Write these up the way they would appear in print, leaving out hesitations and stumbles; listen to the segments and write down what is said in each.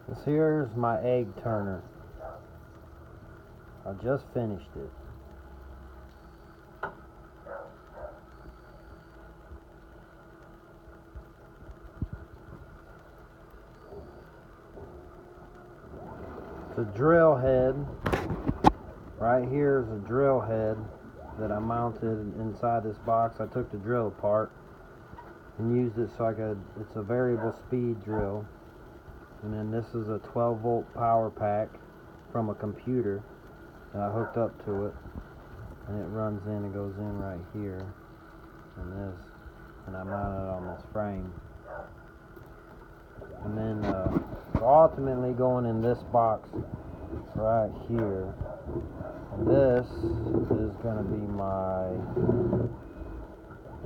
This here's my egg turner. I just finished it. The drill head. Right here is a drill head that I mounted inside this box. I took the drill apart and used it so I could, it's a variable speed drill. And then this is a 12 volt power pack from a computer that I hooked up to it. And it runs in and goes in right here. And I mounted it on this frame. And then ultimately going in this box right here. And this is going to be my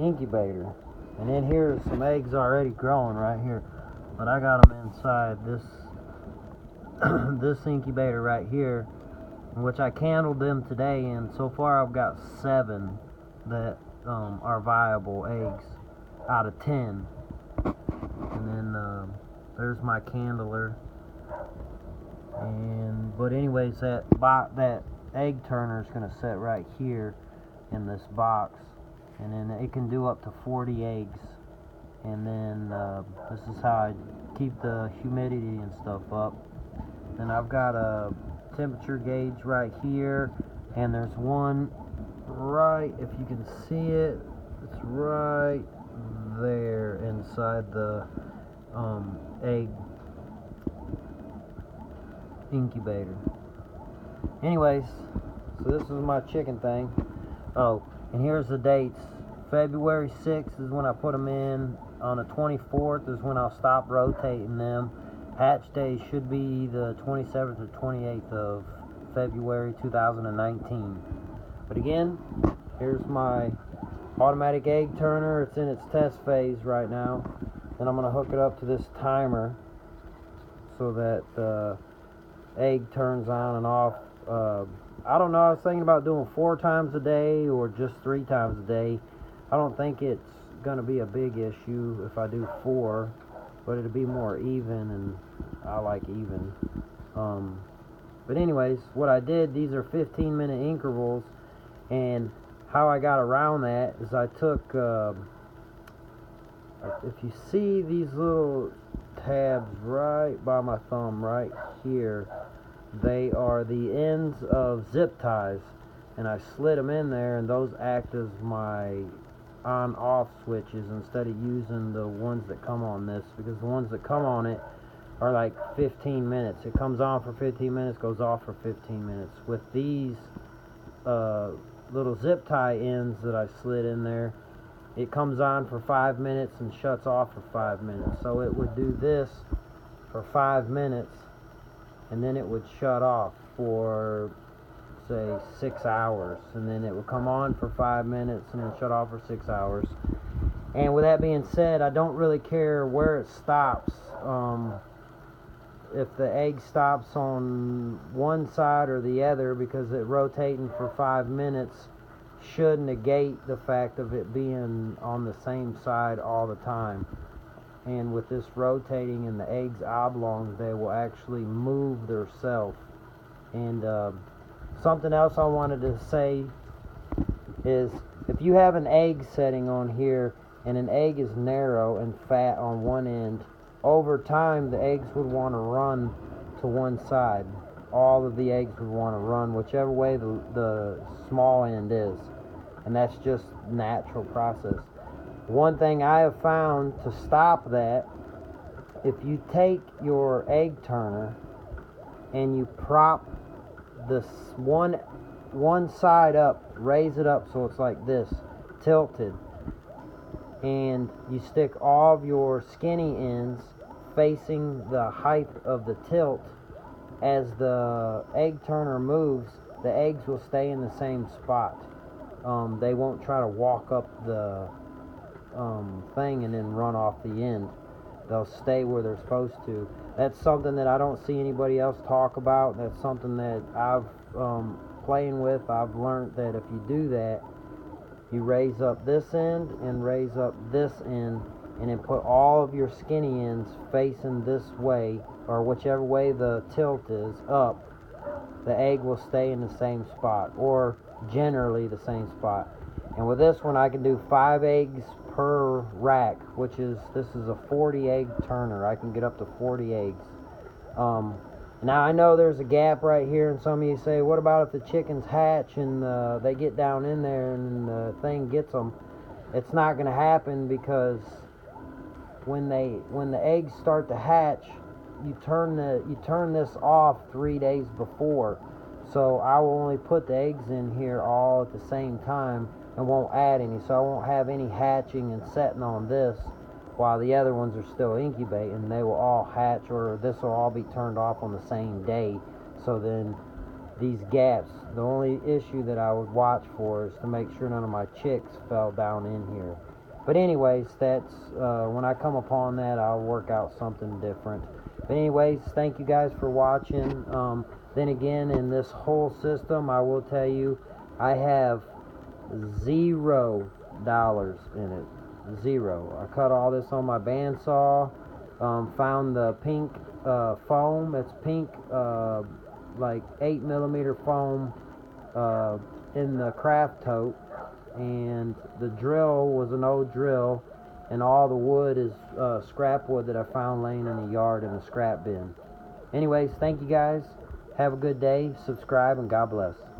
incubator. And in here some eggs already growing right here. But I got them inside this this incubator right here, which I candled them today, and so far I've got 7 that are viable eggs out of 10. And then there's my candler. But anyways, that egg turner is going to sit right here in this box, and then it can do up to 40 eggs. And then this is how I keep the humidity and stuff up. And I've got a temperature gauge right here, and there's one right, if you can see it, it's right there inside the egg incubator. Anyways, so this is my chicken thing. Oh, and here's the dates. February 6th is when I put them in. On the 24th is when I'll stop rotating them. Hatch day should be the 27th or 28th of February 2019. But again, here's my automatic egg turner. It's in its test phase right now. Then I'm going to hook it up to this timer so that the egg turns on and off. I don't know, I was thinking about doing 4 times a day or just 3 times a day. I don't think it's going to be a big issue if I do 4, but it'll be more even, and I like even. But anyways, what I did, these are 15-minute intervals, and how I got around that is I took, if you see these little tabs right by my thumb right here, they are the ends of zip ties, and I slid them in there, and those act as my on-off switches instead of using the ones that come on this, because the ones that come on it are like 15 minutes. It comes on for 15 minutes, goes off for 15 minutes. With these little zip tie ends that I slid in there, it comes on for 5 minutes and shuts off for 5 minutes. So it would do this for 5 minutes, and then it would shut off for, say, 6 hours, and then it would come on for 5 minutes and then shut off for 6 hours. And with that being said, I don't really care where it stops. If the egg stops on one side or the other, because it rotating for 5 minutes should negate the fact of it being on the same side all the time. And with this rotating and the eggs oblongs, they will actually move themselves. And something else I wanted to say is, if you have an egg setting on here and an egg is narrow and fat on one end, over time the eggs would want to run to one side. All of the eggs would want to run whichever way the small end is, and that's just natural process. One thing I have found to stop that, if you take your egg turner and you prop this one side up, raise it up so it's like this, tilted, and you stick all of your skinny ends facing the height of the tilt, as the egg turner moves, the eggs will stay in the same spot. They won't try to walk up the thing and then run off the end. They'll stay where they're supposed to. That's something that I don't see anybody else talk about. That's something that I've playing with. I've learned that if you do that, you raise up this end and raise up this end, and then put all of your skinny ends facing this way, or whichever way the tilt is up, the egg will stay in the same spot, or generally the same spot. And with this one, I can do 5 eggs per rack, which is, this is a 40 egg turner. I can get up to 40 eggs. Now I know there's a gap right here, and some of you say, what about if the chickens hatch and they get down in there and the thing gets them? It's not going to happen, because when the eggs start to hatch, you turn this off 3 days before. So I will only put the eggs in here all at the same time and won't add any. So I won't have any hatching and setting on this while the other ones are still incubating. They will all hatch, or this will all be turned off on the same day. So then these gaps, the only issue that I would watch for is to make sure none of my chicks fell down in here. But anyways, that's when I come upon that, I'll work out something different. But anyways, thank you guys for watching. Then again, in this whole system, I will tell you, I have $0 in it. 0. I cut all this on my bandsaw. Found the pink foam. It's pink, like 8mm foam in the craft tote. And the drill was an old drill, and all the wood is scrap wood that I found laying in the yard in a scrap bin. Anyways, thank you guys. Have a good day. Subscribe, and God bless.